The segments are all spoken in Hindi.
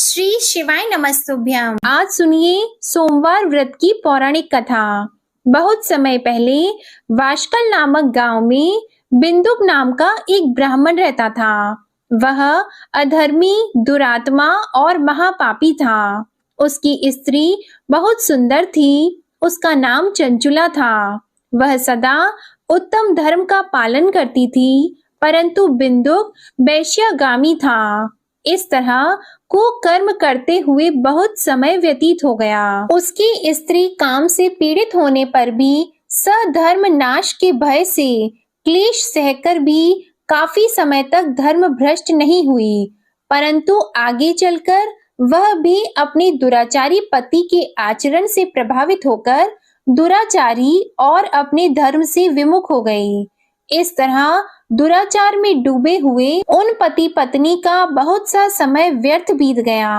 श्री शिवाय नमस्तुभ्यम। आज सुनिए सोमवार व्रत की पौराणिक कथा। बहुत समय पहले वाशकल नामक गांव में बिंदुक नाम का एक ब्राह्मण रहता था। वह अधर्मी, दुरात्मा और महापापी था। उसकी स्त्री बहुत सुंदर थी। उसका नाम चंचुला था। वह सदा उत्तम धर्म का पालन करती थी, परंतु बिंदुक वैश्यागामी था। इस तरह कुकर्म करते हुए बहुत समय व्यतीत हो गया। उसकी स्त्री काम से पीड़ित होने पर भी सधर्म नाश के भय से क्लेश सहकर भी काफी समय तक धर्म भ्रष्ट नहीं हुई, परंतु आगे चलकर वह भी अपने दुराचारी पति के आचरण से प्रभावित होकर दुराचारी और अपने धर्म से विमुख हो गई। इस तरह दुराचार में डूबे हुए उन पति पत्नी का बहुत सा समय व्यर्थ बीत गया।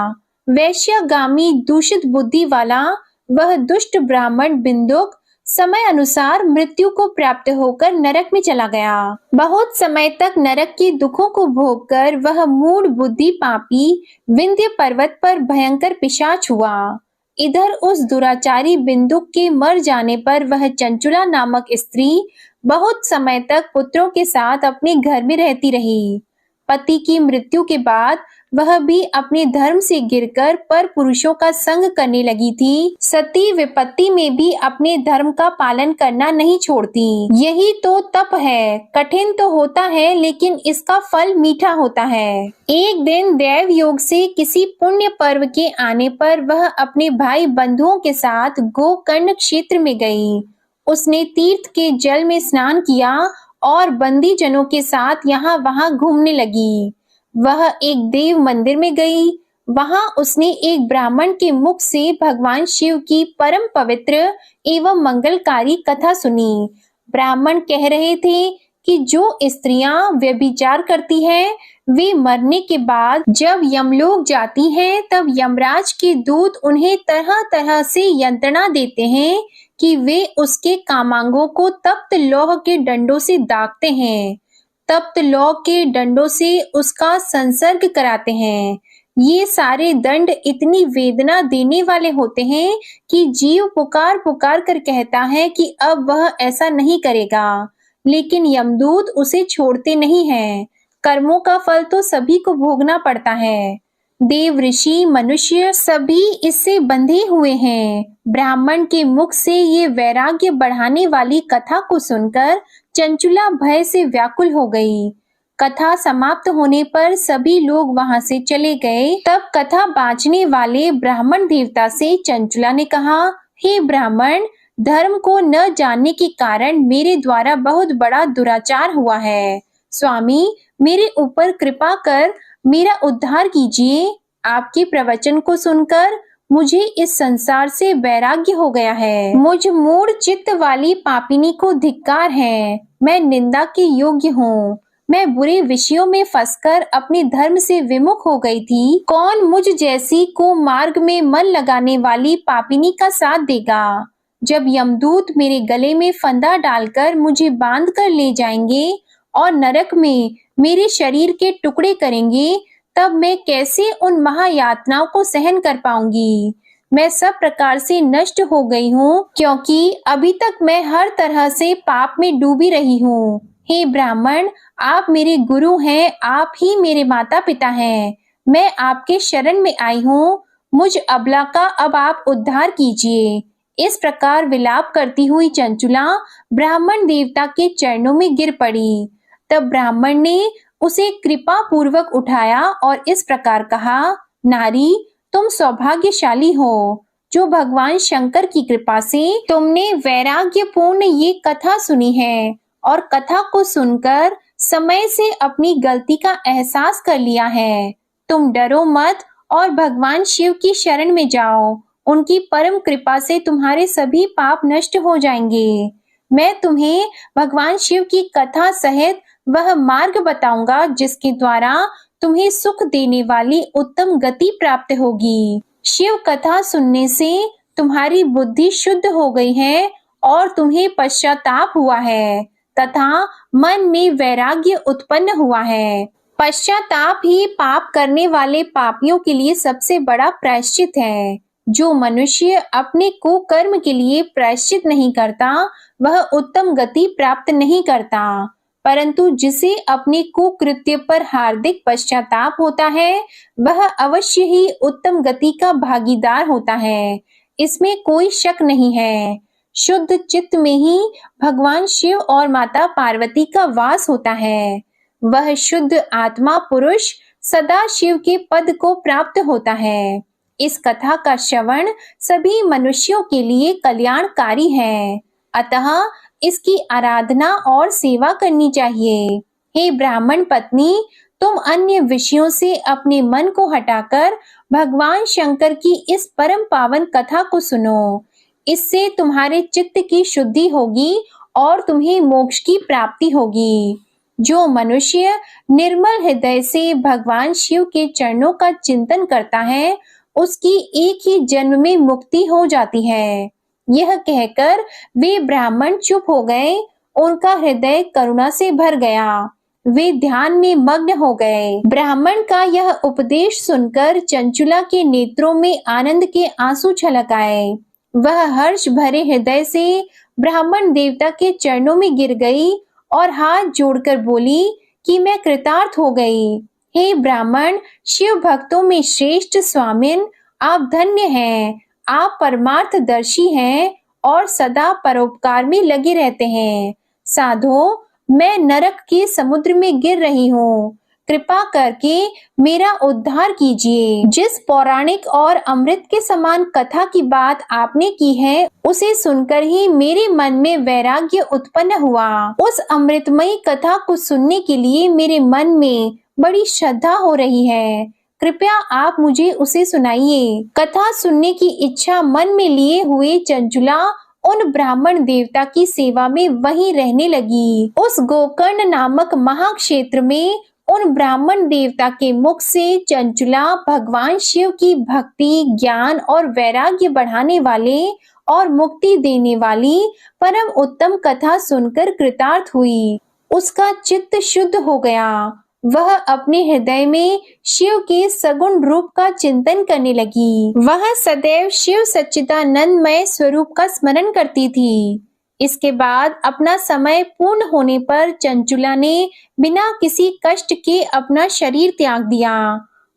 वैश्यागामी दूषित बुद्धि वाला वह दुष्ट ब्राह्मण बिंदुक समय अनुसार मृत्यु को प्राप्त होकर नरक में चला गया। बहुत समय तक नरक के दुखों को भोगकर वह मूढ़ बुद्धि पापी विंध्य पर्वत पर भयंकर पिशाच हुआ। इधर उस दुराचारी बिंदुक के मर जाने पर वह चंचुला नामक स्त्री बहुत समय तक पुत्रों के साथ अपने घर में रहती रही। पति की मृत्यु के बाद वह भी अपने धर्म से गिरकर पर पुरुषों का संग करने लगी थी। सती विपत्ति में भी अपने धर्म का पालन करना नहीं छोड़ती। यही तो तप है। कठिन तो होता है, लेकिन इसका फल मीठा होता है। एक दिन दैव योग से किसी पुण्य पर्व के आने पर वह अपने भाई बंधुओं के साथ गोकर्ण क्षेत्र में गई। उसने तीर्थ के जल में स्नान किया और बंदी जनों के साथ यहाँ वहां घूमने लगी। वह एक देव मंदिर में गई। वहां उसने एक ब्राह्मण के मुख से भगवान शिव की परम पवित्र एवं मंगलकारी कथा सुनी। ब्राह्मण कह रहे थे कि जो स्त्रियां व्यभिचार करती हैं, वे मरने के बाद जब यमलोक जाती हैं, तब यमराज के दूत उन्हें तरह तरह से यंत्रणा देते हैं कि वे उसके कामांगों को तप्त लौह के डंडों से दागते हैं। तप्त लौह के डंडों से उसका संसर्ग कराते हैं। ये सारे दंड इतनी वेदना देने वाले होते हैं कि जीव पुकार पुकार कर कहता है कि अब वह ऐसा नहीं करेगा, लेकिन यमदूत उसे छोड़ते नहीं हैं। कर्मों का फल तो सभी को भोगना पड़ता है। देव, ऋषि, मनुष्य सभी इससे बंधे हुए हैं। ब्राह्मण के मुख से ये वैराग्य बढ़ाने वाली कथा को सुनकर चंचुला भय से व्याकुल हो गई। कथा समाप्त होने पर सभी लोग वहां से चले गए। तब कथा बांचने वाले ब्राह्मण देवता से चंचुला ने कहा, हे ब्राह्मण, धर्म को न जानने के कारण मेरे द्वारा बहुत बड़ा दुराचार हुआ है। स्वामी, मेरे ऊपर कृपा कर मेरा उद्धार कीजिए। आपके प्रवचन को सुनकर मुझे इस संसार से वैराग्य हो गया है। मुझ मूढ़ चित्त वाली पापिनी को धिक्कार है। मैं निंदा के योग्य हूँ। मैं बुरे विषयों में फंसकर अपने धर्म से विमुख हो गई थी। कौन मुझ जैसी को मार्ग में मन लगाने वाली पापिनी का साथ देगा? जब यमदूत मेरे गले में फंदा डालकर मुझे बांध कर ले जाएंगे और नरक में मेरे शरीर के टुकड़े करेंगे, तब मैं कैसे उन महायातनाओं को सहन कर पाऊंगी? मैं सब प्रकार से नष्ट हो गई हूँ, क्योंकि अभी तक मैं हर तरह से पाप में डूबी रही हूँ। हे ब्राह्मण, आप मेरे गुरु हैं, आप ही मेरे माता पिता हैं। मैं आपके शरण में आई हूँ। मुझ अबला का अब आप उद्धार कीजिए। इस प्रकार विलाप करती हुई चंचुला ब्राह्मण देवता के चरणों में गिर पड़ी। तब ब्राह्मण ने उसे कृपा पूर्वक उठाया और इस प्रकार कहा, नारी, तुम सौभाग्यशाली हो, जो भगवान शंकर की कृपा से तुमने वैराग्यपूर्ण ये कथा सुनी है और कथा को सुनकर समय से अपनी गलती का एहसास कर लिया है। तुम डरो मत और भगवान शिव की शरण में जाओ। उनकी परम कृपा से तुम्हारे सभी पाप नष्ट हो जाएंगे। मैं तुम्हें भगवान शिव की कथा सहित वह मार्ग बताऊंगा जिसके द्वारा तुम्हें सुख देने वाली उत्तम गति प्राप्त होगी। शिव कथा सुनने से तुम्हारी बुद्धि शुद्ध हो गई है और तुम्हें पश्चाताप हुआ है तथा मन में वैराग्य उत्पन्न हुआ है। पश्चाताप ही पाप करने वाले पापियों के लिए सबसे बड़ा प्रायश्चित है। जो मनुष्य अपने कुकर्म के लिए प्रायश्चित नहीं करता, वह उत्तम गति प्राप्त नहीं करता, परंतु जिसे अपने कुकृत्य पर हार्दिक पश्चाताप होता है, वह अवश्य ही उत्तम गति का भागीदार होता है। इसमें कोई शक नहीं है। शुद्ध चित्त में ही भगवान शिव और माता पार्वती का वास होता है। वह शुद्ध आत्मा पुरुष सदा शिव के पद को प्राप्त होता है। इस कथा का श्रवण सभी मनुष्यों के लिए कल्याणकारी है, अतः इसकी आराधना और सेवा करनी चाहिए। हे ब्राह्मण पत्नी, तुम अन्य विषयों से अपने मन को हटाकर भगवान शंकर की इस परम पावन कथा को सुनो। इससे तुम्हारे चित्त की शुद्धि होगी और तुम्हें मोक्ष की प्राप्ति होगी। जो मनुष्य निर्मल हृदय से भगवान शिव के चरणों का चिंतन करता है, उसकी एक ही जन्म में मुक्ति हो जाती है। यह कहकर वे ब्राह्मण चुप हो गए। उनका हृदय करुणा से भर गया। वे ध्यान में मग्न हो गए। ब्राह्मण का यह उपदेश सुनकर चंचुला के नेत्रों में आनंद के आंसू छलक आए। वह हर्ष भरे हृदय से ब्राह्मण देवता के चरणों में गिर गई और हाथ जोड़कर बोली कि मैं कृतार्थ हो गई। हे ब्राह्मण, शिव भक्तों में श्रेष्ठ स्वामिन, आप धन्य हैं। आप परमार्थदर्शी हैं और सदा परोपकार में लगे रहते हैं। साधो, मैं नरक के समुद्र में गिर रही हूँ। कृपा करके मेरा उद्धार कीजिए। जिस पौराणिक और अमृत के समान कथा की बात आपने की है, उसे सुनकर ही मेरे मन में वैराग्य उत्पन्न हुआ। उस अमृतमयी कथा को सुनने के लिए मेरे मन में बड़ी श्रद्धा हो रही है। कृपया आप मुझे उसे सुनाइए। कथा सुनने की इच्छा मन में लिए हुए चंचुला उन ब्राह्मण देवता की सेवा में वहीं रहने लगी। उस गोकर्ण नामक महाक्षेत्र में उन ब्राह्मण देवता के मुख से चंचुला भगवान शिव की भक्ति, ज्ञान और वैराग्य बढ़ाने वाले और मुक्ति देने वाली परम उत्तम कथा सुनकर कृतार्थ हुई। उसका चित्त शुद्ध हो गया। वह अपने हृदय में शिव के सगुण रूप का चिंतन करने लगी। वह सदैव शिव सच्चिदानंदमय स्वरूप का स्मरण करती थी। इसके बाद अपना समय पूर्ण होने पर चंचुला ने बिना किसी कष्ट के अपना शरीर त्याग दिया।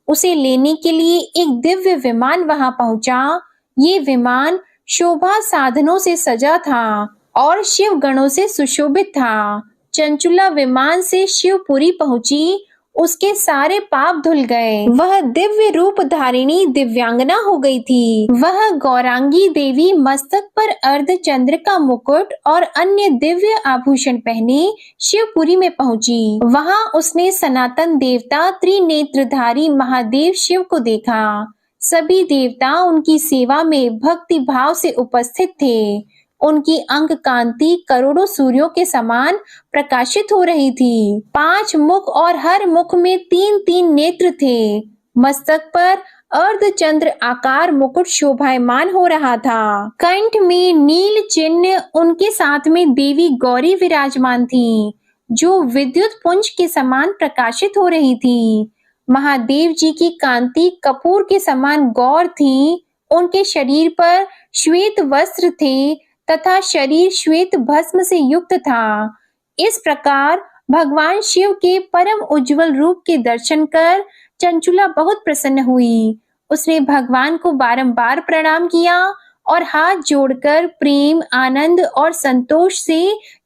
उसे लेने के लिए एक दिव्य विमान वहां पहुंचा। ये विमान शोभा साधनों से सजा था और शिव गणों से सुशोभित था। चंचुला विमान से शिवपुरी पहुंची। उसके सारे पाप धुल गए। वह दिव्य रूप धारिणी दिव्यांगना हो गई थी। वह गौरांगी देवी मस्तक पर अर्धचंद्र का मुकुट और अन्य दिव्य आभूषण पहने शिवपुरी में पहुंची। वहां उसने सनातन देवता त्रिनेत्रधारी महादेव शिव को देखा। सभी देवता उनकी सेवा में भक्ति भाव से उपस्थित थे। उनकी अंग कांति करोड़ों सूर्यों के समान प्रकाशित हो रही थी। 5 मुख और हर मुख में 3-3 नेत्र थे। मस्तक पर अर्धचंद्र आकार मुकुट शोभायमान हो रहा था। कंठ में नील चिन्ह, उनके साथ में देवी गौरी विराजमान थी, जो विद्युत पुंज के समान प्रकाशित हो रही थी। महादेव जी की कांति कपूर के समान गौर थी। उनके शरीर पर श्वेत वस्त्र थे तथा शरीर श्वेत भस्म से युक्त था। इस प्रकार भगवान शिव के परम उज्जवल रूप के दर्शन कर चंचुला बहुत प्रसन्न हुई। उसने भगवान को बारंबार प्रणाम किया और हाथ जोड़कर प्रेम, आनंद और संतोष से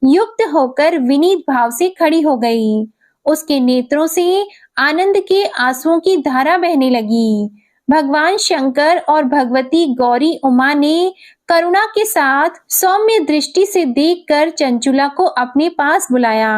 युक्त होकर विनीत भाव से खड़ी हो गई। उसके नेत्रों से आनंद के आंसुओं की धारा बहने लगी। भगवान शंकर और भगवती गौरी उमा ने करुणा के साथ सौम्य दृष्टि से देखकर चंचुला को अपने पास बुलाया।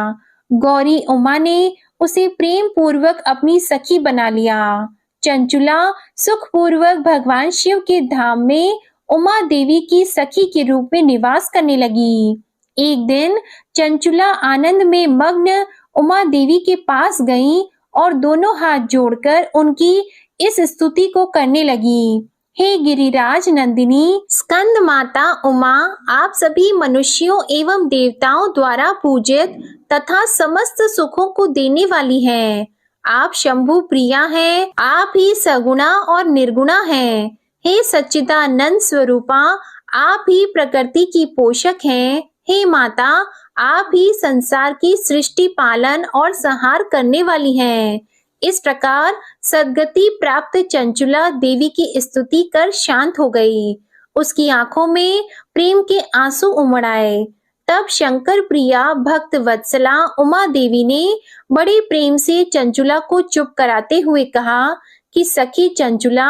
गौरी उमा ने उसे प्रेम पूर्वक अपनी सखी बना लिया। चंचुला सुख पूर्वक भगवान शिव के धाम में उमा देवी की सखी के रूप में निवास करने लगी। एक दिन चंचुला आनंद में मग्न उमा देवी के पास गई और दोनों हाथ जोड़कर उनकी इस स्तुति को करने लगी। हे गिरिराज नंदिनी, स्कंद माता उमा, आप सभी मनुष्यों एवं देवताओं द्वारा पूजित तथा समस्त सुखों को देने वाली हैं। आप शंभु प्रिया हैं, आप ही सगुणा और निर्गुणा हैं। हे सच्चिदानंद स्वरूपा, आप ही प्रकृति की पोषक हैं। हे माता, आप ही संसार की सृष्टि पालन और संहार करने वाली हैं। इस प्रकार सद्गति प्राप्त चंचुला देवी की स्तुति कर शांत हो गई। उसकी आंखों में प्रेम के आंसू उमड़ आए। तब शंकर प्रिया भक्त वत्सला उमा देवी ने बड़े प्रेम से चंचुला को चुप कराते हुए कहा कि सखी चंचुला,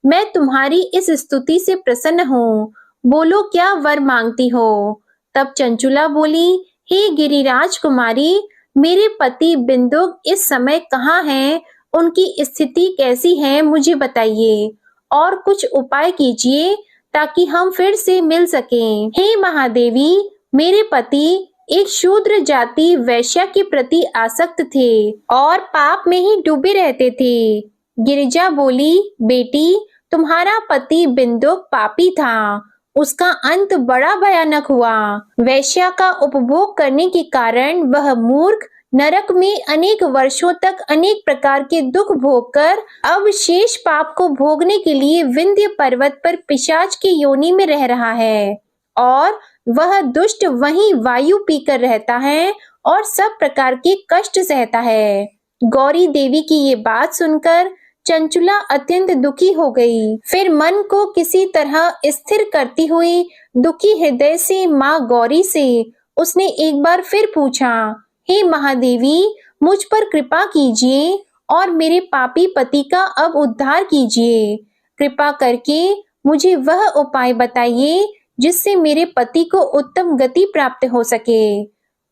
मैं तुम्हारी इस स्तुति से प्रसन्न हूँ। बोलो, क्या वर मांगती हो? तब चंचुला बोली, हे गिरिराज कुमारी, मेरे पति बिंदुक इस समय कहाँ हैं? उनकी स्थिति कैसी है, मुझे बताइए और कुछ उपाय कीजिए ताकि हम फिर से मिल सकें। हे महादेवी, मेरे पति एक शूद्र जाति वैश्या के प्रति आसक्त थे और पाप में ही डूबे रहते थे। गिरिजा बोली, बेटी, तुम्हारा पति बिंदुक पापी था। उसका अंत बड़ा भयानक हुआ। वैश्या का उपभोग करने के कारण वह मूर्ख नरक में अनेक वर्षों तक अनेक प्रकार के दुख भोगकर अब शेष पाप को भोगने के लिए विंध्य पर्वत पर पिशाच की योनि में रह रहा है और वह दुष्ट वहीं वायु पीकर रहता है और सब प्रकार के कष्ट सहता है। गौरी देवी की ये बात सुनकर चंचुला अत्यंत दुखी हो गई। फिर मन को किसी तरह स्थिर करती हुई दुखी हृदय से माँ गौरी से उसने एक बार फिर पूछा, हे महादेवी, मुझ पर कृपा कीजिए और मेरे पापी पति का अब उद्धार कीजिए। कृपा करके मुझे वह उपाय बताइए जिससे मेरे पति को उत्तम गति प्राप्त हो सके।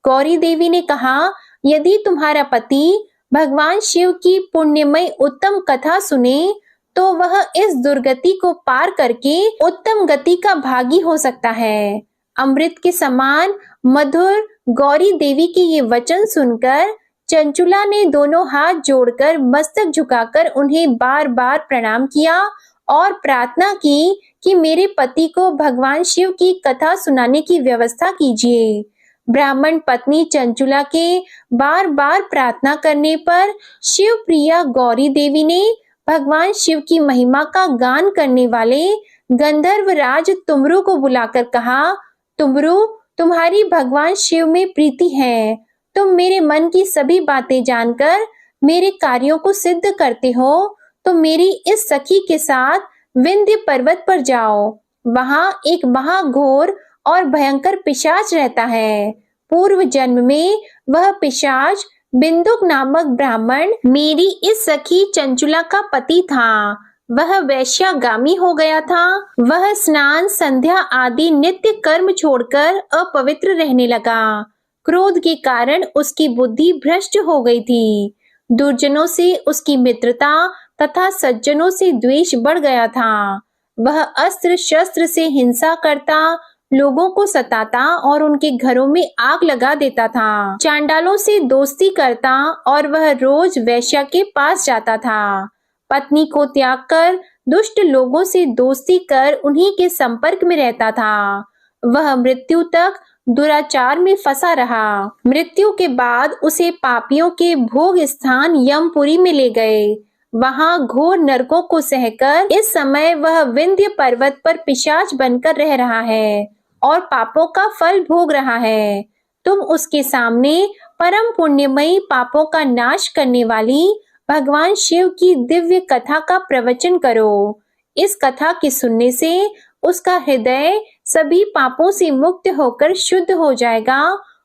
गौरी देवी ने कहा, यदि तुम्हारा पति भगवान शिव की पुण्यमय उत्तम कथा सुने तो वह इस दुर्गति को पार करके उत्तम गति का भागी हो सकता है। अमृत के समान मधुर गौरी देवी के ये वचन सुनकर चंचुला ने दोनों हाथ जोड़कर मस्तक झुकाकर उन्हें बार बार प्रणाम किया और प्रार्थना की कि मेरे पति को भगवान शिव की कथा सुनाने की व्यवस्था कीजिए। ब्राह्मण पत्नी चंचुला के बार बार प्रार्थना करने पर शिव प्रिया गौरी देवी ने भगवान शिव की महिमा का गान करने वाले गंधर्व राज तुमरु को बुलाकर कहा, तुमरु, तुम्हारी भगवान शिव में प्रीति है। तुम मेरे मन की सभी बातें जानकर मेरे कार्यों को सिद्ध करते हो, तो मेरी इस सखी के साथ विंध्य पर्वत पर जाओ। वहां एक महाघोर और भयंकर पिशाच रहता है। पूर्व जन्म में वह पिशाच बिंदुक नामक ब्राह्मण मेरी इस सखी चंचुला का पति था। वह वैश्यागामी हो गया था। वह स्नान, संध्या आदि नित्य कर्म छोड़कर अपवित्र रहने लगा। क्रोध के कारण उसकी बुद्धि भ्रष्ट हो गई थी। दुर्जनों से उसकी मित्रता तथा सज्जनों से द्वेष बढ़ गया था। वह अस्त्र शस्त्र से हिंसा करता, लोगों को सताता और उनके घरों में आग लगा देता था। चांडालों से दोस्ती करता और वह रोज वैश्या के पास जाता था। पत्नी को त्याग कर दुष्ट लोगों से दोस्ती कर उन्हीं के संपर्क में रहता था। वह मृत्यु तक दुराचार में फंसा रहा। मृत्यु के बाद उसे पापियों के भोग स्थान यमपुरी में ले गए। वहां घोर नरकों को सहकर इस समय वह विंध्य पर्वत पर पिशाच बनकर रह रहा है और पापों का फल भोग रहा है। तुम उसके सामने परम पुण्यमयी पापों का नाश करने वाली भगवान शिव की दिव्य कथा का प्रवचन करो। इस कथा के सुनने से उसका हृदय सभी पापों से मुक्त होकर शुद्ध हो जाएगा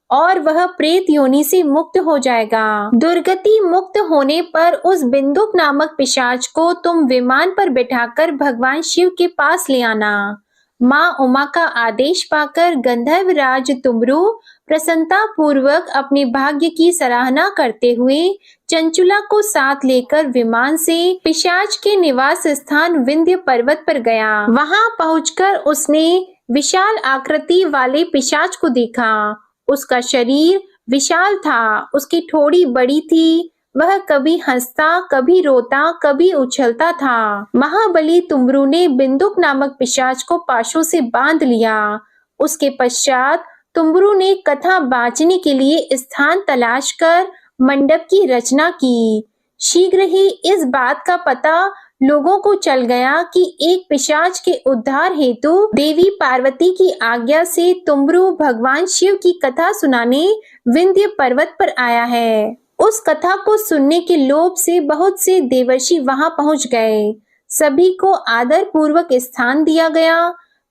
और वह प्रेत योनि से मुक्त हो जाएगा। दुर्गति मुक्त होने पर उस बिंदुक नामक पिशाच को तुम विमान पर बिठाकर भगवान शिव के पास ले आना। माँ उमा का आदेश पाकर गंधर्व राज तुमरु प्रसन्नता पूर्वक अपने भाग्य की सराहना करते हुए चंचुला को साथ लेकर विमान से पिशाच के निवास स्थान विंध्य पर्वत पर गया। वहां पहुंचकर उसने विशाल आकृति वाले पिशाच को देखा। उसका शरीर विशाल था, उसकी ठोड़ी बड़ी थी। वह कभी हंसता, कभी रोता, कभी उछलता था। महाबली तुमरु ने बिंदुक नामक पिशाच को पाशों से बांध लिया। उसके पश्चात तुमरु ने कथा बांचने के लिए स्थान तलाश कर मंडप की रचना की। शीघ्र ही इस बात का पता लोगों को चल गया कि एक पिशाच के उद्धार हेतु देवी पार्वती की आज्ञा से तुमरू भगवान शिव की कथा सुनाने विंध्य पर्वत पर आया है। उस कथा को सुनने के लोभ से बहुत से देवर्षि वहां पहुंच गए। सभी को आदर पूर्वक स्थान दिया गया।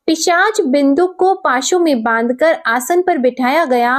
पिशाच बिंदुक को पाशों में बांधकर आसन पर बिठाया गया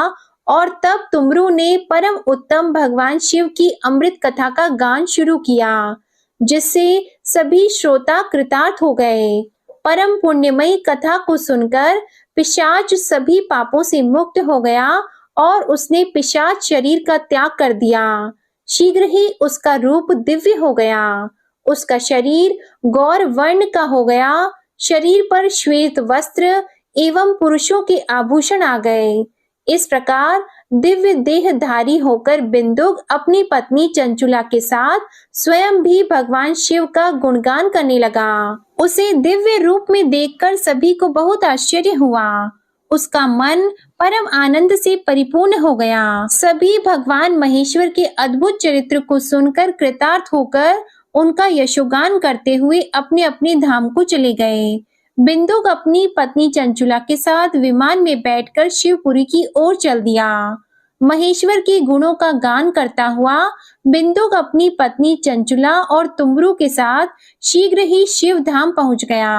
और तब तुमरू ने परम उत्तम भगवान शिव की अमृत कथा का गान शुरू किया, जिससे सभी श्रोता कृतार्थ हो गए। परम पुण्यमयी कथा को सुनकर पिशाच सभी पापों से मुक्त हो गया और उसने पिशाच शरीर का त्याग कर दिया। शीघ्र ही उसका रूप दिव्य हो गया। उसका शरीर गौर वर्ण का हो गया। शरीर पर श्वेत वस्त्र एवं पुरुषों के आभूषण आ गए। इस प्रकार दिव्य देहधारी होकर बिंदुक अपनी पत्नी चंचुला के साथ स्वयं भी भगवान शिव का गुणगान करने लगा। उसे दिव्य रूप में देखकर सभी को बहुत आश्चर्य हुआ। उसका मन परम आनंद से परिपूर्ण हो गया। सभी भगवान महेश्वर के अद्भुत चरित्र को सुनकर कृतार्थ होकर उनका यशोगान करते हुए अपने अपने धाम को चले गए। बिंदुक अपनी पत्नी चंचुला के साथ विमान में बैठकर शिवपुरी की ओर चल दिया। महेश्वर के गुणों का गान करता हुआ बिंदुक अपनी पत्नी चंचुला और तुमरू के साथ शीघ्र ही शिव धाम पहुंच गया।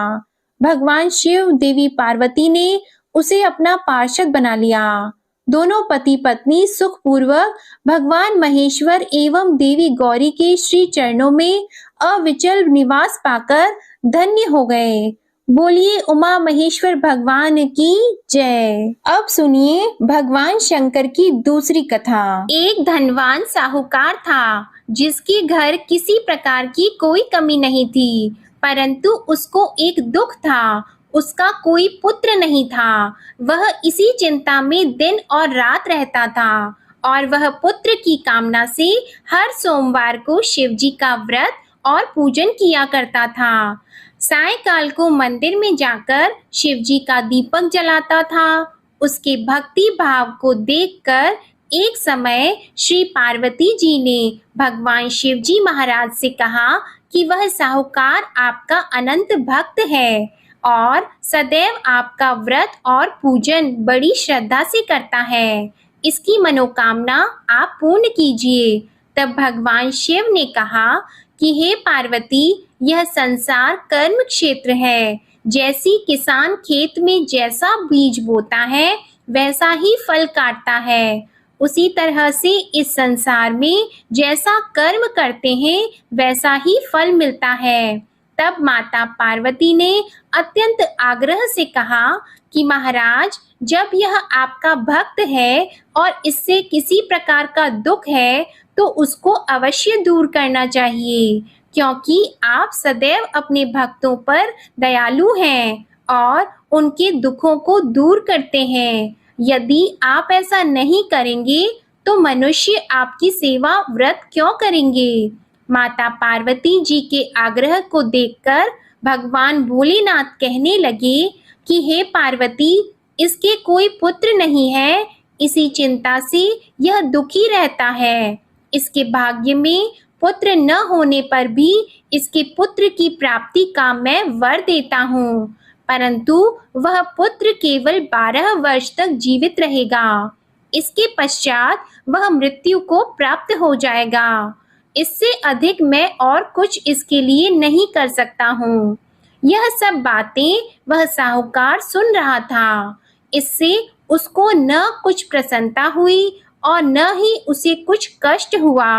भगवान शिव देवी पार्वती ने उसे अपना पार्षद बना लिया। दोनों पति पत्नी सुखपूर्वक भगवान महेश्वर एवं देवी गौरी के श्री चरणों में अविचल निवास पाकर धन्य हो गए। बोलिए उमा महेश्वर भगवान की जय। अब सुनिए भगवान शंकर की दूसरी कथा। एक धनवान साहूकार था, जिसके घर किसी प्रकार की कोई कमी नहीं थी, परंतु उसको एक दुख था। उसका कोई पुत्र नहीं था। वह इसी चिंता में दिन और रात रहता था और वह पुत्र की कामना से हर सोमवार को शिवजी का व्रत और पूजन किया करता था। सायंकाल को मंदिर में जाकर शिवजी का दीपक जलाता था। उसके भक्ति भाव को देखकर एक समय श्री पार्वती जी ने भगवान शिवजी महाराज से कहा कि वह साहूकार आपका अनंत भक्त है और सदैव आपका व्रत और पूजन बड़ी श्रद्धा से करता है। इसकी मनोकामना आप पूर्ण कीजिए। तब भगवान शिव ने कहा कि हे पार्वती, यह संसार कर्म क्षेत्र है। जैसी किसान खेत में जैसा बीज बोता है वैसा ही फल काटता है, उसी तरह से इस संसार में जैसा कर्म करते हैं वैसा ही फल मिलता है। तब माता पार्वती ने अत्यंत आग्रह से कहा कि महाराज, जब यह आपका भक्त है और इससे किसी प्रकार का दुख है तो उसको अवश्य दूर करना चाहिए, क्योंकि आप सदैव अपने भक्तों पर दयालु हैं और उनके दुखों को दूर करते हैं। यदि आप ऐसा नहीं करेंगे तो मनुष्य आपकी सेवा व्रत क्यों करेंगे? माता पार्वती जी के आग्रह को देखकर भगवान भोलेनाथ कहने लगे कि हे पार्वती, इसके कोई पुत्र नहीं है, इसी चिंता से यह दुखी रहता है। इसके भाग्य में पुत्र न होने पर भी इसके पुत्र की प्राप्ति का मैं वर देता हूँ, परंतु वह पुत्र केवल 12 वर्ष तक जीवित रहेगा। इसके पश्चात वह मृत्यु को प्राप्त हो जाएगा। इससे अधिक मैं और कुछ इसके लिए नहीं कर सकता हूँ। यह सब बातें वह साहूकार सुन रहा था। इससे उसको न कुछ प्रसन्नता हुई और न ही उसे कुछ कष्ट हुआ।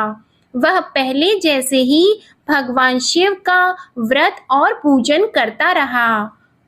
वह पहले जैसे ही भगवान शिव का व्रत और पूजन करता रहा।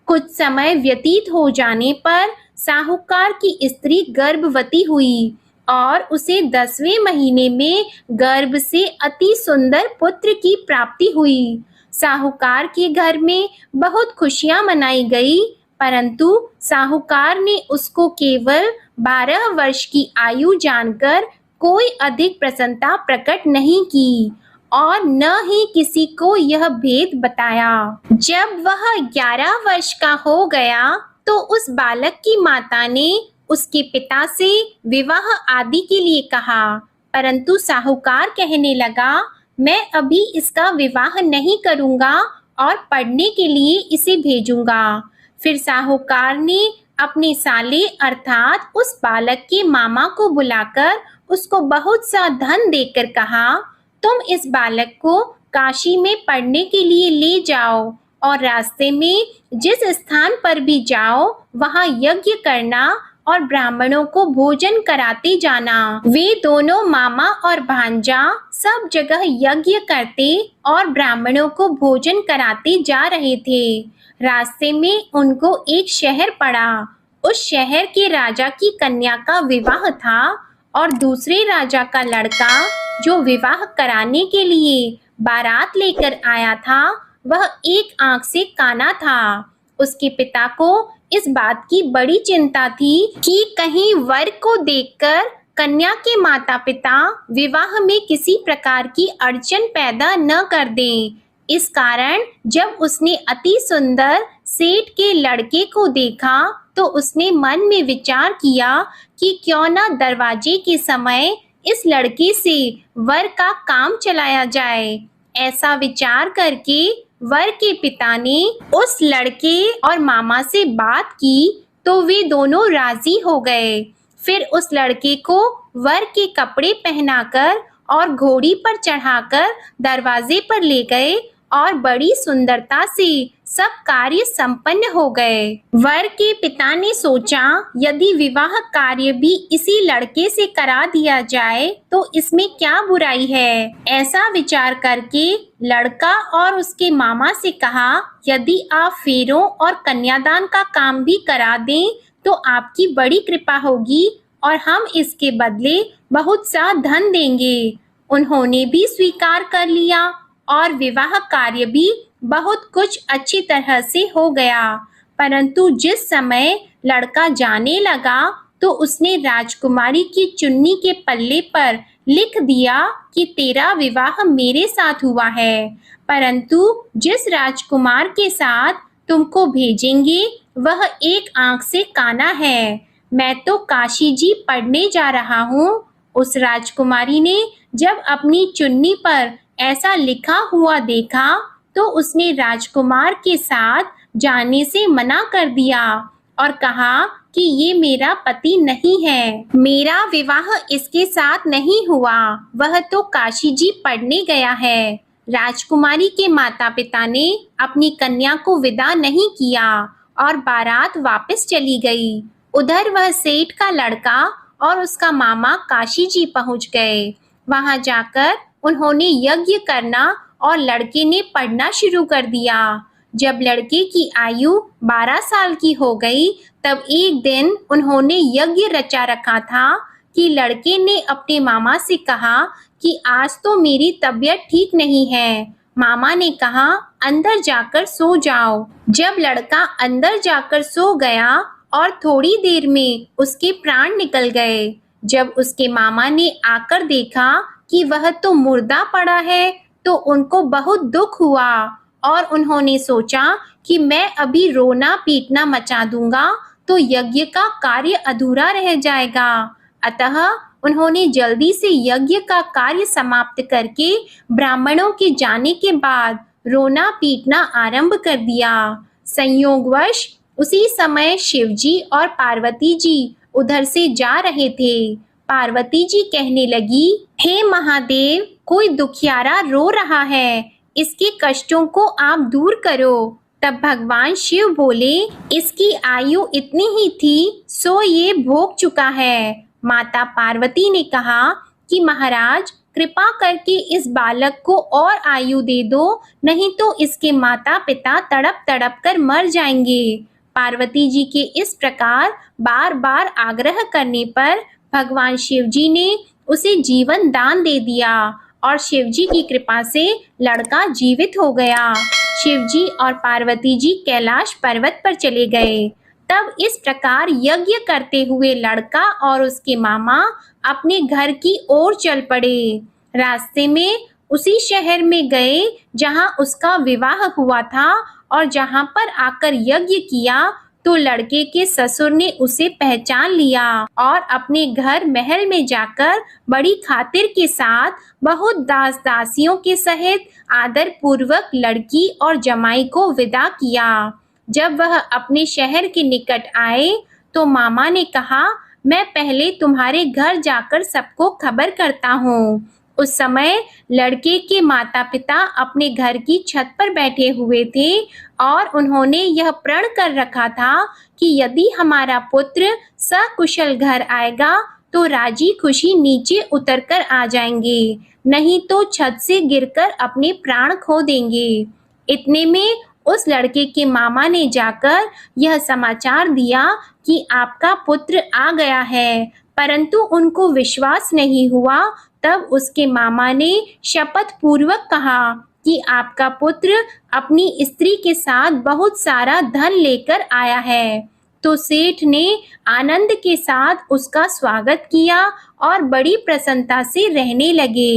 कुछ समय व्यतीत हो जाने पर साहूकार की स्त्री गर्भवती हुई और उसे 10वें महीने में गर्भ से अति सुंदर पुत्र की प्राप्ति हुई। साहूकार के घर में बहुत खुशियां मनाई गई, परंतु साहूकार ने उसको केवल 12 वर्ष की आयु जानकर कोई अधिक प्रसन्नता प्रकट नहीं की और न ही किसी को यह भेद बताया। जब वह 11 वर्ष का हो गया तो उस बालक की माता ने उसके पिता से विवाह आदि के लिए कहा, परंतु साहूकार कहने लगा मैं अभी इसका विवाह नहीं करूंगा और पढ़ने के लिए इसे भेजूंगा। फिर साहूकार ने अपने साले अर्थात उस बालक के मामा को बुलाकर उसको बहुत सा धन देकर कहा, तुम इस बालक को काशी में पढ़ने के लिए ले जाओ और रास्ते में जिस स्थान पर भी जाओ वहां यज्ञ करना और ब्राह्मणों को भोजन कराते जाना। वे दोनों मामा और भांजा सब जगह यज्ञ करते और ब्राह्मणों को भोजन कराते जा रहे थे। रास्ते में उनको एक शहर पड़ा। उस शहर के राजा की कन्या का विवाह था और दूसरे राजा का लड़का जो विवाह कराने के लिए बारात लेकर आया था वह एक आंख से काना था। उसके पिता को इस बात की बड़ी चिंता थी कि कहीं वर को देखकर कन्या के माता पिता विवाह में किसी प्रकार की अड़चन पैदा न कर दें। इस कारण जब उसने अति सुंदर सेठ के लड़के को देखा तो उसने मन में विचार किया कि क्यों न दरवाजे के समय इस लड़के से वर का काम चलाया जाए। ऐसा विचार करके वर के पिता ने उस लड़के और मामा से बात की तो वे दोनों राजी हो गए। फिर उस लड़के को वर के कपड़े पहनाकर और घोड़ी पर चढ़ाकर दरवाजे पर ले गए और बड़ी सुंदरता से सब कार्य संपन्न हो गए। वर के पिता ने सोचा यदि विवाह कार्य भी इसी लड़के से करा दिया जाए तो इसमें क्या बुराई है। ऐसा विचार करके लड़का और उसके मामा से कहा, यदि आप फेरों और कन्यादान का काम भी करा दें तो आपकी बड़ी कृपा होगी और हम इसके बदले बहुत सा धन देंगे। उन्होंने भी स्वीकार कर लिया और विवाह कार्य भी बहुत कुछ अच्छी तरह से हो गया। परंतु जिस समय लड़का जाने लगा तो उसने राजकुमारी की चुन्नी के पल्ले पर लिख दिया कि तेरा विवाह मेरे साथ हुआ है, परंतु जिस राजकुमार के साथ तुमको भेजेंगे वह एक आंख से काना है। मैं तो काशी जी पढ़ने जा रहा हूँ। उस राजकुमारी ने जब अपनी चुन्नी पर ऐसा लिखा हुआ देखा तो उसने राजकुमार के साथ जाने से मना कर दिया और कहा कि ये मेरा पति नहीं है, मेरा विवाह इसके साथ नहीं हुआ, वह तो काशी जी पढ़ने गया है। राजकुमारी के माता पिता ने अपनी कन्या को विदा नहीं किया और बारात वापस चली गई। उधर वह सेठ का लड़का और उसका मामा काशी जी पहुंच गए। वहां जाकर उन्होंने यज्ञ करना और लड़के ने पढ़ना शुरू कर दिया। जब लड़के की आयु 12 साल की हो गई तब एक दिन उन्होंने यज्ञ रचा रखा था कि लड़के ने अपने मामा से कहा कि आज तो मेरी तबीयत ठीक नहीं है। मामा ने कहा अंदर जाकर सो जाओ। जब लड़का अंदर जाकर सो गया और थोड़ी देर में उसके प्राण निकल गए। जब उसके मामा ने आकर देखा कि वह तो मुर्दा पड़ा है तो उनको बहुत दुख हुआ और उन्होंने सोचा कि मैं अभी रोना पीटना मचा दूंगा तो यज्ञ का कार्य अधूरा रह जाएगा। अतः उन्होंने जल्दी से यज्ञ का कार्य समाप्त करके ब्राह्मणों के जाने के बाद रोना पीटना आरंभ कर दिया। संयोगवश उसी समय शिवजी और पार्वती जी उधर से जा रहे थे। पार्वती जी कहने लगी, हे महादेव, कोई दुखियारा रो रहा है, इसके कष्टों को आप दूर करो। तब भगवान शिव बोले, इसकी आयु इतनी ही थी सो ये भोग चुका है। माता पार्वती ने कहा कि महाराज कृपा करके इस बालक को और आयु दे दो, नहीं तो इसके माता पिता तड़प तड़प कर मर जाएंगे। पार्वती जी के इस प्रकार बार बार आग्रह करने पर भगवान शिव जी ने उसे जीवन दान दे दिया और शिव जी की कृपा से लड़का जीवित हो गया। शिव जी और पार्वती जी कैलाश पर्वत पर चले गए। तब इस प्रकार यज्ञ करते हुए लड़का और उसके मामा अपने घर की ओर चल पड़े। रास्ते में उसी शहर में गए जहां उसका विवाह हुआ था और जहां पर आकर यज्ञ किया तो लड़के के ससुर ने उसे पहचान लिया और अपने घर महल में जाकर बड़ी खातिर के साथ बहुत दास दासियों के सहित आदर पूर्वक लड़की और जमाई को विदा किया। जब वह अपने शहर के निकट आए तो मामा ने कहा, मैं पहले तुम्हारे घर जाकर सबको खबर करता हूँ। उस समय लड़के के माता पिता अपने घर की छत पर बैठे हुए थे और उन्होंने यह प्रण कर रखा था कि यदि हमारा पुत्र सकुशल घर आएगा तो राजी खुशी नीचे उतरकर आ जाएंगे, नहीं तो छत से गिरकर अपने प्राण खो देंगे। इतने में उस लड़के के मामा ने जाकर यह समाचार दिया कि आपका पुत्र आ गया है, परंतु उनको विश्वास नहीं हुआ। तब उसके मामा ने शपथ पूर्वक कहा कि आपका पुत्र अपनी स्त्री के साथ बहुत सारा धन लेकर आया है। तो सेठ ने आनंद के साथ उसका स्वागत किया और बड़ी प्रसन्नता से रहने लगे।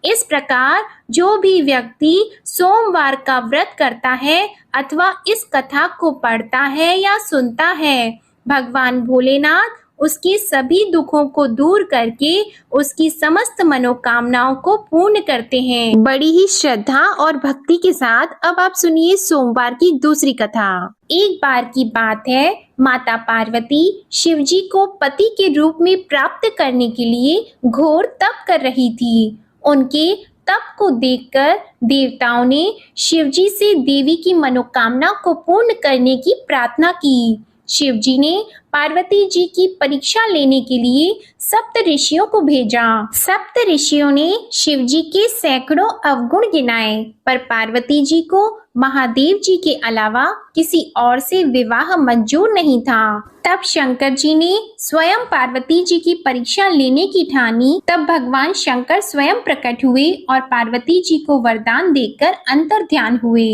इस प्रकार जो भी व्यक्ति सोमवार का व्रत करता है अथवा इस कथा को पढ़ता है या सुनता है, भगवान भोलेनाथ उसके सभी दुखों को दूर करके उसकी समस्त मनोकामनाओं को पूर्ण करते हैं। बड़ी ही श्रद्धा और भक्ति के साथ अब आप सुनिए सोमवार की दूसरी कथा। एक बार की बात है, माता पार्वती शिवजी को पति के रूप में प्राप्त करने के लिए घोर तप कर रही थी। उनके तप को देखकर देवताओं ने शिवजी से देवी की मनोकामना को पूर्ण करने की प्रार्थना की। शिवजी ने पार्वती जी की परीक्षा लेने के लिए सप्त ऋषियों को भेजा। सप्त ऋषियों ने शिवजी के सैकड़ों अवगुण गिनाए, पर पार्वती जी को महादेव जी के अलावा किसी और से विवाह मंजूर नहीं था। तब शंकर जी ने स्वयं पार्वती जी की परीक्षा लेने की ठानी। तब भगवान शंकर स्वयं प्रकट हुए और पार्वती जी को वरदान देकर अंतर्ध्यान हुए।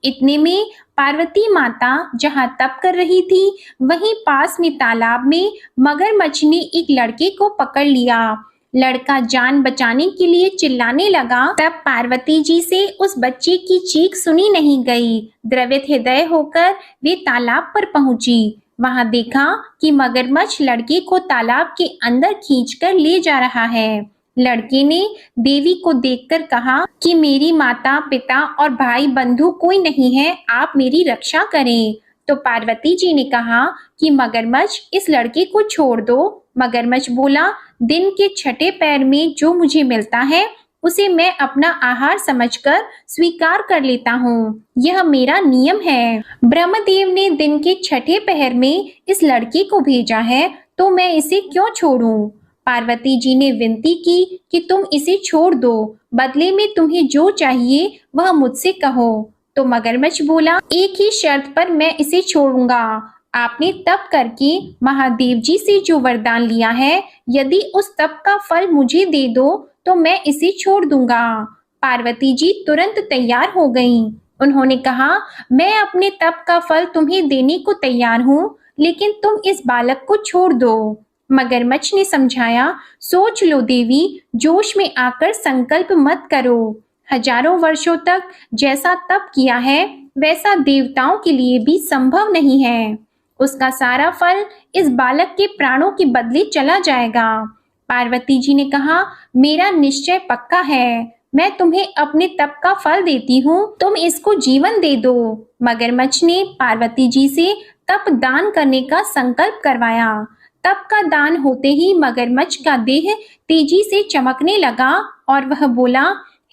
इतने में पार्वती माता जहाँ तप कर रही थी, वहीं पास में तालाब में मगरमच्छ ने एक लड़के को पकड़ लिया। लड़का जान बचाने के लिए चिल्लाने लगा। तब पार्वती जी से उस बच्चे की चीख सुनी नहीं गई। द्रवित हृदय होकर वे तालाब पर पहुंची। वहां देखा कि मगरमच्छ लड़के को तालाब के अंदर खींचकर ले जा रहा है। लड़के ने देवी को देखकर कहा कि मेरी माता पिता और भाई बंधु कोई नहीं है, आप मेरी रक्षा करें। तो पार्वती जी ने कहा कि मगरमच्छ इस लड़के को छोड़ दो। मगरमच्छ बोला, दिन के छठे पैर में जो मुझे मिलता है उसे मैं अपना आहार समझकर स्वीकार कर लेता हूँ, यह मेरा नियम है। ब्रह्मदेव ने दिन के छठे पहर में इस लड़के को भेजा है, तो मैं इसे क्यों छोड़ूं? पार्वती जी ने विनती की कि तुम इसे छोड़ दो, बदले में तुम्हें जो चाहिए वह मुझसे कहो। तो मगरमच्छ बोला, एक ही शर्त पर मैं इसे छोड़ूंगा। आपने तप करके महादेव जी से जो वरदान लिया है, यदि उस तप का फल मुझे दे दो तो मैं इसे छोड़ दूंगा। पार्वती जी तुरंत तैयार हो गईं। उन्होंने कहा, मैं अपने तप का फल तुम्हें देने को तैयार हूँ, लेकिन तुम इस बालक को छोड़ दो। मगरमच्छ ने समझाया, सोच लो देवी, जोश में आकर संकल्प मत करो। हजारों वर्षों तक जैसा तप किया है वैसा देवताओं के लिए भी संभव नहीं है। उसका सारा फल इस बालक के प्राणों के बदले चला जाएगा। पार्वती जी ने कहा, मेरा निश्चय पक्का है, मैं तुम्हें अपने तप का फल देती हूँ, तुम इसको जीवन दे दो। मगरमच्छ ने पार्वती जी से तप दान करने का संकल्प करवाया। तप का दान होते ही मगरमच्छ का देह तेजी से चमकने लगा और वह बोला,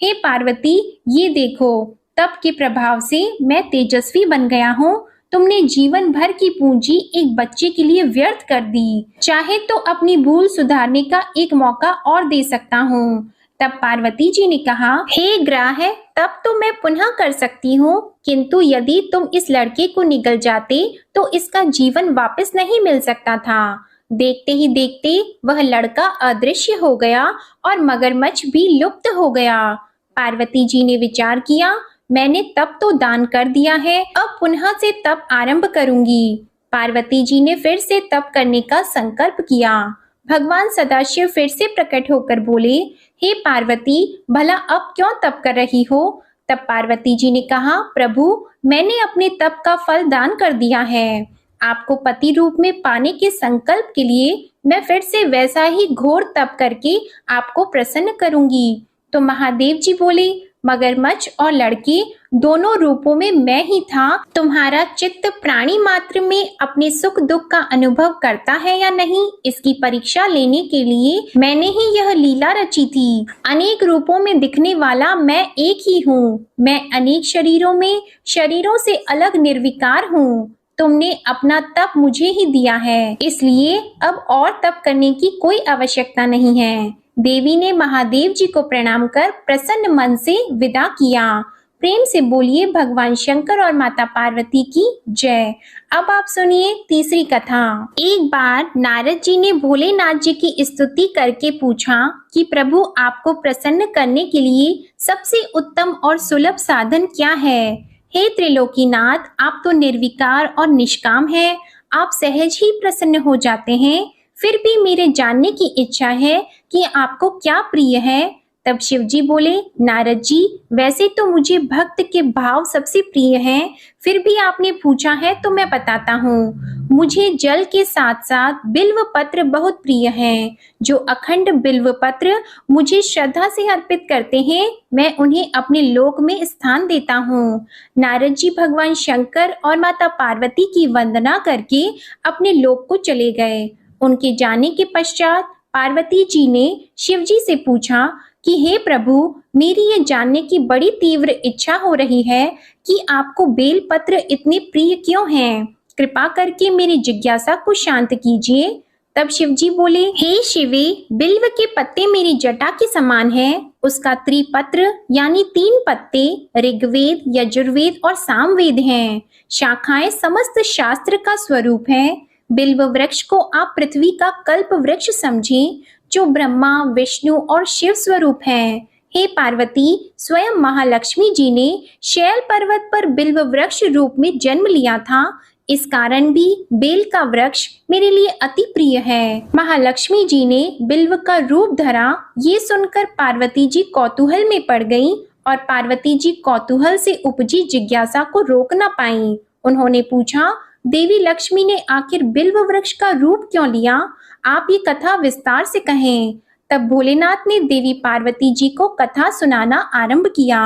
हे पार्वती, ये देखो, तप के प्रभाव से मैं तेजस्वी बन गया हूँ। तुमने जीवन भर की पूंजी एक बच्चे के लिए व्यर्थ कर दी, चाहे तो अपनी भूल सुधारने का एक मौका और दे सकता हूँ। तब पार्वती जी ने कहा, हे ग्राह, तब तो मैं पुनः कर सकती हूँ, किंतु यदि तुम इस लड़के को निगल जाते तो इसका जीवन वापस नहीं मिल सकता था। देखते ही देखते वह लड़का अदृश्य हो गया और मगरमच्छ भी लुप्त हो गया। पार्वती जी ने विचार किया, मैंने तप तो दान कर दिया है, अब पुनः से तप आरंभ करूंगी। पार्वती जी ने फिर से तप करने का संकल्प किया। भगवान सदाशिव फिर से प्रकट होकर बोले, हे पार्वती, भला अब क्यों तप कर रही हो? तब पार्वती जी ने कहा, प्रभु, मैंने अपने तप का फल दान कर दिया है। आपको पति रूप में पाने के संकल्प के लिए मैं फिर से वैसा ही घोर तप करके आपको प्रसन्न करूंगी। तो महादेव जी बोले, मगरमच्छ और लड़के दोनों रूपों में मैं ही था। तुम्हारा चित्त प्राणी मात्र में अपने सुख दुख का अनुभव करता है या नहीं, इसकी परीक्षा लेने के लिए मैंने ही यह लीला रची थी। अनेक रूपों में दिखने वाला मैं एक ही हूँ। मैं अनेक शरीरों से अलग निर्विकार हूँ। तुमने अपना तप मुझे ही दिया है, इसलिए अब और तप करने की कोई आवश्यकता नहीं है। देवी ने महादेव जी को प्रणाम कर प्रसन्न मन से विदा किया। प्रेम से बोलिए भगवान शंकर और माता पार्वती की जय। अब आप सुनिए तीसरी कथा। एक बार नारद जी ने भोलेनाथ जी की स्तुति करके पूछा कि प्रभु, आपको प्रसन्न करने के लिए सबसे उत्तम और सुलभ साधन क्या है? हे त्रिलोकीनाथ, आप तो निर्विकार और निष्काम हैं। आप सहज ही प्रसन्न हो जाते हैं। फिर भी मेरे जानने की इच्छा है कि आपको क्या प्रिय है। तब शिव जी बोले, नारद जी, वैसे तो मुझे भक्त के भाव सबसे प्रिय हैं, फिर भी आपने पूछा है तो मैं बताता हूँ। मुझे जल के साथ साथ बिल्व पत्र बहुत प्रिय हैं। जो अखंड बिल्व पत्र मुझे श्रद्धा से अर्पित करते हैं, मैं उन्हें अपने लोक में स्थान देता हूँ। नारद जी भगवान शंकर और माता पार्वती की वंदना करके अपने लोक को चले गए। उनके जाने के पश्चात पार्वती जी ने शिव जी से पूछा कि हे प्रभु, मेरी ये जानने की बड़ी तीव्र इच्छा हो रही है कि आपको बेलपत्र इतने प्रिय क्यों हैं? कृपा करके मेरी जिज्ञासा को शांत कीजिए। तब शिव जी बोले, हे शिवे, बिल्व के पत्ते मेरी जटा के समान हैं। उसका त्रिपत्र यानी 3 पत्ते ऋग्वेद, यजुर्वेद और सामवेद हैं। शाखाएं समस्त शास्त्र का स्वरूप है। बिल्व वृक्ष को आप पृथ्वी का कल्प वृक्ष समझें, जो ब्रह्मा, विष्णु और शिव स्वरूप है। हे पार्वती, स्वयं महालक्ष्मी जी ने शैल पर्वत पर बिल्व वृक्ष रूप में जन्म लिया था। इस कारण भी बेल का वृक्ष मेरे लिए अति प्रिय है। महालक्ष्मी जी ने बिल्व का रूप धरा, ये सुनकर पार्वती जी कौतूहल में पड़ गईं और पार्वती जी कौतूहल से उपजी जिज्ञासा को रोक न पाईं। उन्होंने पूछा, देवी लक्ष्मी ने आखिर बिल्व वृक्ष का रूप क्यों लिया? आप ये कथा विस्तार से कहें। तब भोलेनाथ ने देवी पार्वती जी को कथा सुनाना आरंभ किया।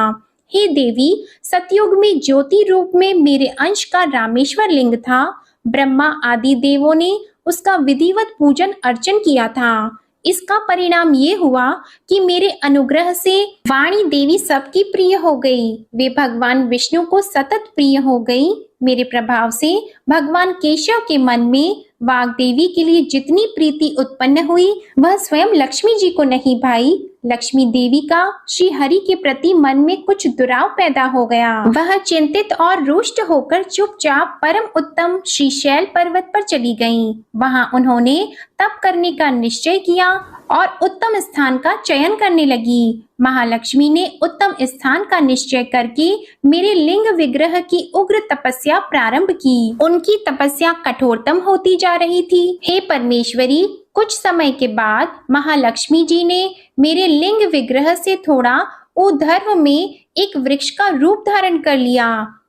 हे देवी, सतयुग में ज्योति रूप में मेरे अंश का रामेश्वर लिंग था। ब्रह्मा आदि देवों ने उसका विधिवत पूजन अर्चन किया था। इसका परिणाम ये हुआ कि मेरे अनुग्रह से वाणी देवी सबकी प्रिय हो गई। वे भगवान विष्णु को सतत प्रिय हो गई। मेरे प्रभाव से भगवान केशव के मन में वाग देवी के लिए जितनी प्रीति उत्पन्न हुई, वह स्वयं लक्ष्मी जी को नहीं भाई। लक्ष्मी देवी का श्री हरि के प्रति मन में कुछ दुराव पैदा हो गया। वह चिंतित और रुष्ट होकर चुपचाप परम उत्तम श्री शैल पर्वत पर चली गईं। वहां उन्होंने तप करने का निश्चय किया और उत्तम स्थान का चयन करने लगी। महालक्ष्मी ने उत्तम स्थान का निश्चय करके मेरे लिंग विग्रह की उग्र तपस्या प्रारंभ की। उनकी तपस्या कठोरतम होती जा रही थी। हे परमेश्वरी, कुछ समय के बाद महालक्ष्मी जी ने मेरे लिंग विग्रह से थोड़ा ऊर्ध्व में एक वृक्ष का रूप धारण कर लिया।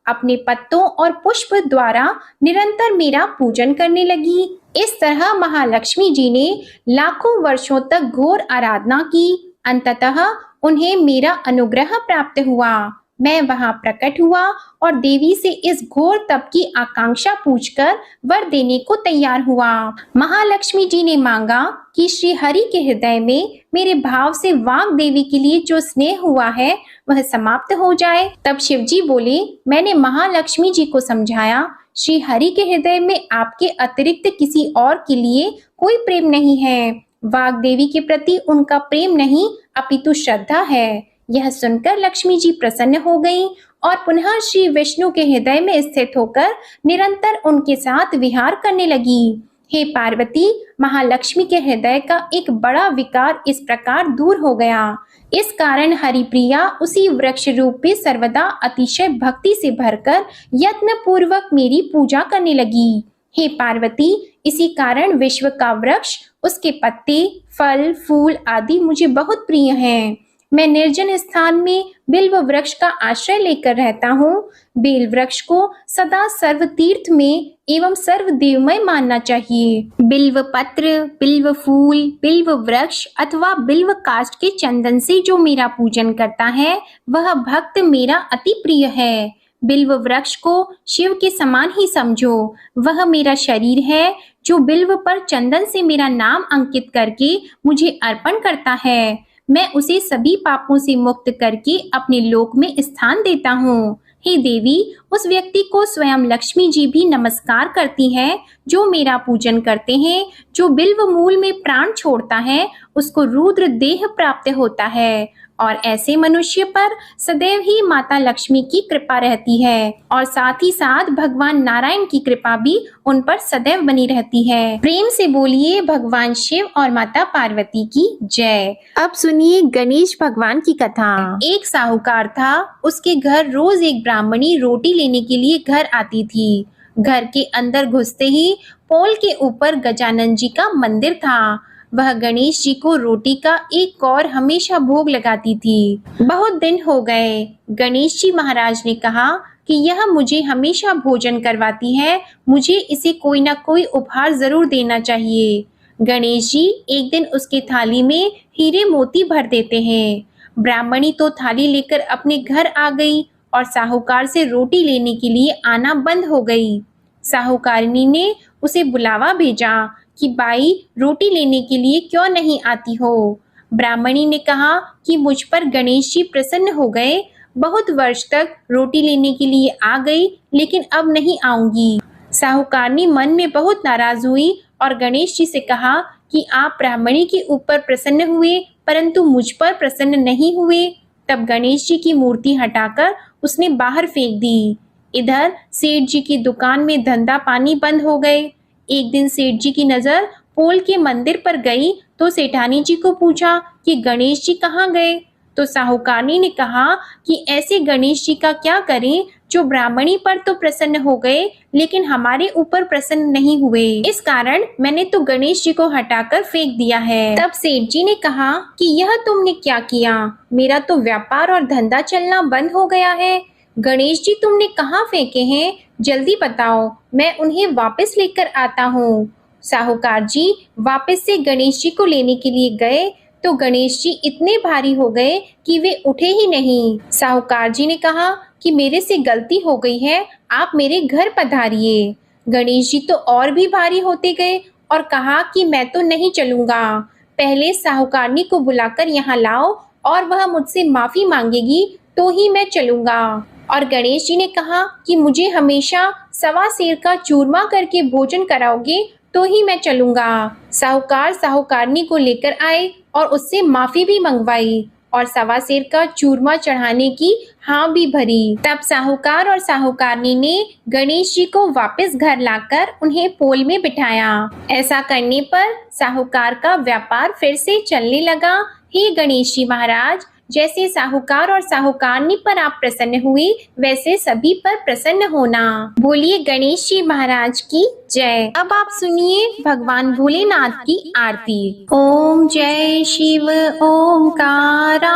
अपने पत्तों और पुष्प द्वारा निरंतर मेरा पूजन करने लगी। इस तरह महालक्ष्मी जी ने लाखों वर्षों तक घोर आराधना की। अंततः उन्हें मेरा अनुग्रह प्राप्त हुआ। मैं वहां प्रकट हुआ और देवी से इस घोर तप की आकांक्षा पूछकर वर देने को तैयार हुआ। महालक्ष्मी जी ने मांगा कि श्री हरि के हृदय में मेरे भाव से वाग देवी के लिए जो स्नेह हुआ है वह समाप्त हो जाए। तब शिव जी बोले, मैंने महालक्ष्मी जी को समझाया, श्री हरि के हृदय में आपके अतिरिक्त किसी और के लिए कोई प्रेम नहीं है। वाग देवी के प्रति उनका प्रेम नहीं अपितु श्रद्धा है। यह सुनकर लक्ष्मी जी प्रसन्न हो गईं और पुनः श्री विष्णु के हृदय में स्थित होकर निरंतर उनके साथ विहार करने लगी। हे पार्वती, महालक्ष्मी के हृदय का एक बड़ा विकार इस प्रकार दूर हो गया। इस कारण हरिप्रिया उसी वृक्ष रूप में सर्वदा अतिशय भक्ति से भरकर यत्न पूर्वक मेरी पूजा करने लगी। हे पार्वती, इसी कारण विश्व का वृक्ष, उसके पत्ते, फल, फूल आदि मुझे बहुत प्रिय हैं। मैं निर्जन स्थान में बिल्व वृक्ष का आश्रय लेकर रहता हूँ। बेल वृक्ष को सदा सर्व तीर्थ में एवं सर्व देवमय मानना चाहिए। बिल्व पत्र, बिल्व फूल, बिल्व वृक्ष अथवा बिल्व काष्ठ के चंदन से जो मेरा पूजन करता है वह भक्त मेरा अति प्रिय है। बिल्व वृक्ष को शिव के समान ही समझो। वह मेरा शरीर है जो बिल्व पर चंदन से मेरा नाम अंकित करके मुझे अर्पण करता है। मैं उसे सभी पापों से मुक्त करके अपने लोक में स्थान देता हूँ। हे देवी, उस व्यक्ति को स्वयं लक्ष्मी जी भी नमस्कार करती हैं जो मेरा पूजन करते हैं। जो बिल्व मूल में प्राण छोड़ता है उसको रुद्र देह प्राप्त होता है और ऐसे मनुष्य पर सदैव ही माता लक्ष्मी की कृपा रहती है और साथ ही साथ भगवान नारायण की कृपा भी उन पर सदैव बनी रहती है। प्रेम से बोलिए भगवान शिव और माता पार्वती की जय। अब सुनिए गणेश भगवान की कथा। एक साहूकार था, उसके घर रोज एक ब्राह्मणी रोटी लेने के लिए घर आती थी। घर के अंदर घुसते ही पोल के ऊपर गजानन जी का मंदिर था। वह गणेश जी को रोटी का एक कौर हमेशा भोग लगाती थी। बहुत दिन हो गए। गणेश जी महाराज ने कहा कि यह मुझे हमेशा भोजन करवाती है, मुझे इसे कोई ना कोई उपहार जरूर देना चाहिए। गणेश जी एक दिन उसके थाली में हीरे मोती भर देते हैं। ब्राह्मणी तो थाली लेकर अपने घर आ गई और साहूकार से रोटी लेने के लिए आना बंद हो गई। साहूकारिनी ने उसे बुलावा भेजा कि बाई, रोटी लेने के लिए क्यों नहीं आती हो। ब्राह्मणी ने कहा कि मुझ पर गणेश जी प्रसन्न हो गए, बहुत वर्ष तक रोटी लेने के लिए आ गई लेकिन अब नहीं आऊंगी। साहूकारनी मन में बहुत नाराज हुई और गणेश जी से कहा कि आप ब्राह्मणी के ऊपर प्रसन्न हुए परंतु मुझ पर प्रसन्न नहीं हुए। तब गणेश जी की मूर्ति हटाकर उसने बाहर फेंक दी। इधर सेठ जी की दुकान में धंधा पानी बंद हो गए। एक दिन सेठ जी की नजर पोल के मंदिर पर गई तो सेठानी जी को पूछा कि गणेश जी कहाँ गए। तो साहूकारनी ने कहा कि ऐसे गणेश जी का क्या करें जो ब्राह्मणी पर तो प्रसन्न हो गए लेकिन हमारे ऊपर प्रसन्न नहीं हुए। इस कारण मैंने तो गणेश जी को हटाकर फेंक दिया है। तब सेठ जी ने कहा कि यह तुमने क्या किया, मेरा तो व्यापार और धंधा चलना बंद हो गया है। गणेश जी तुमने कहाँ फेंके हैं, जल्दी बताओ, मैं उन्हें वापस लेकर आता हूँ। साहूकार जी वापस से गणेश जी को लेने के लिए गए तो गणेश जी इतने भारी हो गए कि वे उठे ही नहीं। साहूकार जी ने कहा कि मेरे से गलती हो गई है, आप मेरे घर पधारिए। गणेश जी तो और भी भारी होते गए और कहा कि मैं तो नहीं चलूंगा, पहले साहूकारनी को बुलाकर यहाँ लाओ और वह मुझसे माफी मांगेगी तो ही मैं चलूंगा। और गणेश जी ने कहा कि मुझे हमेशा सवा सेर का चूरमा करके भोजन कराओगे तो ही मैं चलूंगा। साहूकार साहूकारनी को लेकर आए और उससे माफी भी मंगवाई और सवा सेर का चूरमा चढ़ाने की हाँ भी भरी। तब साहूकार और साहूकारनी ने गणेश जी को वापस घर लाकर उन्हें पोल में बिठाया। ऐसा करने पर साहूकार का व्यापार फिर से चलने लगा। हे गणेश जी महाराज, जैसे साहूकार और साहूकारनी पर आप प्रसन्न हुए वैसे सभी पर प्रसन्न होना। बोलिए गणेश जी महाराज की जय। अब आप सुनिए भगवान भोलेनाथ की आरती। ओम जय शिव ओमकारा,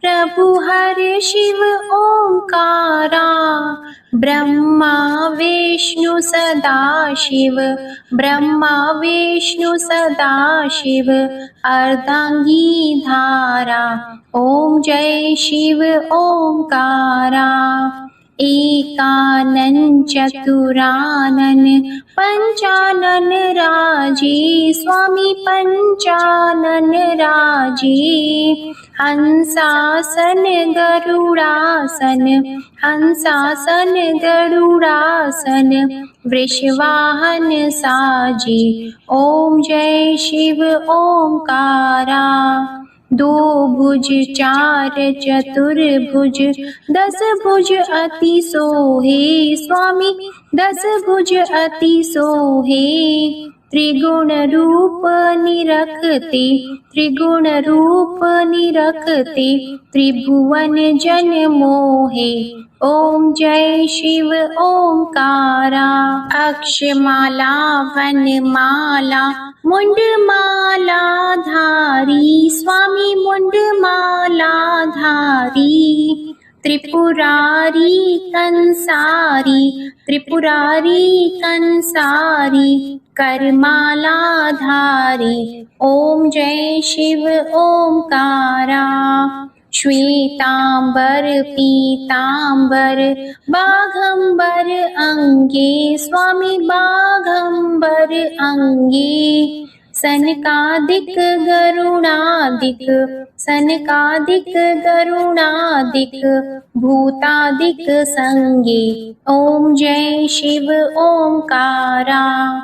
प्रभु हर शिव ओमकारा, ब्रह्मा विष्णु सदा शिव, ब्रह्मा विष्णु सदा शिव, अर्धांगी धारा। ओम जय शिव ओमकारा, एकानन चतुरानन, पंचानन राजे, स्वामी पंचानन राजे, हंसासन गरुड़ासन, हंसासन गरुड़ासन, वृषवाहन साजे। ओम जय शिव ओमकारा, दो भुज चार चतुर्भुज, 10 भुज अति सोहे, स्वामी 10 भुज अति सोहे। त्रिगुण रूप निरखते, त्रिगुण रूप निरखते, त्रिभुवन जन मोहे। ओम जय शिव ओंकारा। अक्षमाला वनमाला मुंडमाला धारी, स्वामी मुंडमाला धारी। त्रिपुरारी कंसारी, त्रिपुरारी कंसारी, करमाला धारी। ओम जय शिव ओंकारा। श्वेतांबर पीतांबर बाघंबर अंगे, स्वामी बाघंबर अंगे। सनकादिक गरुणादिक, सनकादिक गरुणादिक, भूतादिक संगे। ओम जय शिव ओंकारा।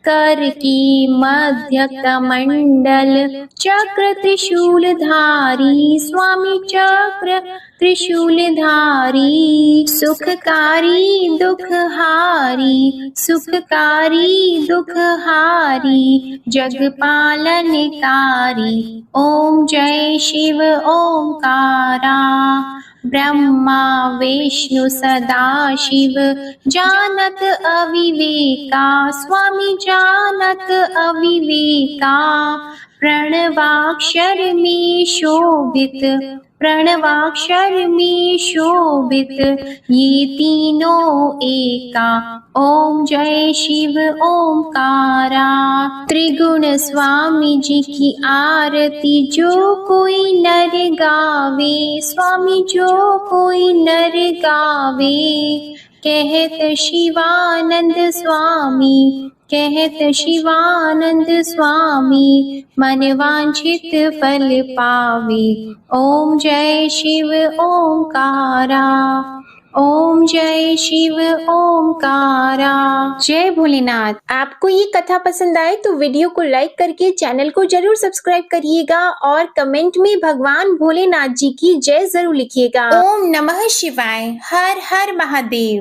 कर की मध्य कमंडल चक्र त्रिशूलधारी, स्वामी चक्र त्रिशूलधारी। सुखकारी दुखहारी, सुखकारी दुखहारी, जगपालनकारी। ओम जय शिव ओंकारा। ब्रह्मा विष्णु सदाशिव जानत अविवेका, स्वामी जानत अविवेका। प्रणवाक्षर में शोभित, प्रणवाक्षर में शोभित, ये तीनों एका। ओम जय शिव ओंकारा। त्रिगुण स्वामी जी की आरती जो कोई नर गावे, स्वामी जो कोई नर गावे। कहत शिवानंद स्वामी, कहत शिवानंद स्वामी, मन वांछित फल पावे। ओम जय शिव ओंकारा। ओम जय शिव ओंकारा। जय भोलेनाथ। आपको ये कथा पसंद आए तो वीडियो को लाइक करके चैनल को जरूर सब्सक्राइब करिएगा और कमेंट में भगवान भोलेनाथ जी की जय जरूर लिखिएगा। ओम नमः शिवाय। हर हर महादेव।